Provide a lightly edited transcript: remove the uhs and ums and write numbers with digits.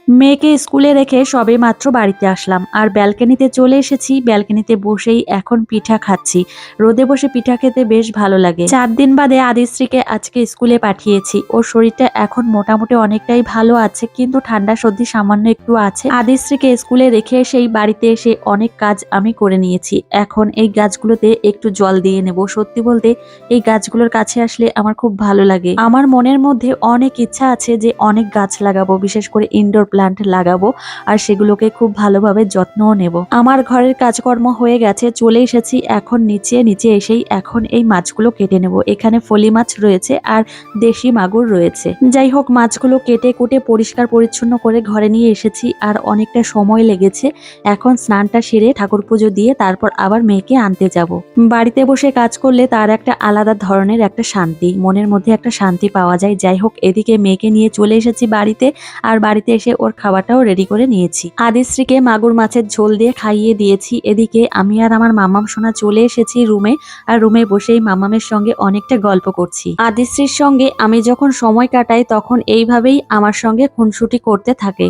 মেয়েকে স্কুলে রেখে সবেমাত্র বাড়িতে আসলাম আর ব্যালকনিতে চলে এসেছি। ব্যালকনিতে বসেই এখন পিঠা খাচ্ছি। রোদে বসে পিঠা খেতে বেশ ভালো লাগে। 4 দিন বাদে আদিশ্রীকে আজকে স্কুলে পাঠিয়েছি। ওর শরীরটা এখন মোটামুটি অনেকটাই ভালো আছে, কিন্তু ঠান্ডা সর্দি সামান্য একটু আছে। আদিশ্রীকে স্কুলে রেখে সেই বাড়িতে এসে অনেক কাজ আমি করে নিয়েছি। এখন এই গাছগুলোতে একটু জল দিয়ে নেব। সত্যি বলতে এই গাছগুলোর কাছে আসলে আমার খুব ভালো লাগে। আমার মনের মধ্যে অনেক ইচ্ছা আছে যে অনেক গাছ লাগাবো, বিশেষ করে ইনডোর প্লান্ট লাগাবো আর সেগুলোকে খুব ভালোভাবে যত্নও নেব। আমার ঘরের কাজকর্ম হয়ে গেছে, চলে এসেছি এখন নিচে এসেই এখন এই মাছগুলো কেটে নেব। এখানে ফলি মাছ রয়েছে আর দেশি মাগুর রয়েছে। যাই হোক, মাছগুলো কেটে কুটে পরিষ্কার পরিচ্ছন্ন করে ঘরে নিয়ে এসেছি আর অনেকটা সময় লেগেছে। এখন স্নানটা সেরে ঠাকুর পুজো দিয়ে তারপর আবার মেয়েকে আনতে যাব। বাড়িতে বসে কাজ করলে তার একটা আলাদা ধরনের একটা শান্তি, মনের মধ্যে একটা শান্তি পাওয়া যায়। যাই হোক, এদিকে মেয়েকে নিয়ে চলে এসেছি বাড়িতে আর বাড়িতে এসে ওর খাবারটাও রেডি করে নিয়েছি। আদিশ্রীকে মাগুর মাছের ঝোল দিয়ে খাইয়ে দিয়েছি। এদিকে আমি আর আমার মামাম সোনা চলে এসেছি রুমে আর রুমে বসেই মামামের সঙ্গে অনেকটা গল্প করছি। আদিশ্রীর সঙ্গে আমি যখন সময় কাটাই তখন এইভাবেই আমার সঙ্গে খুনসুটি করতে থাকে।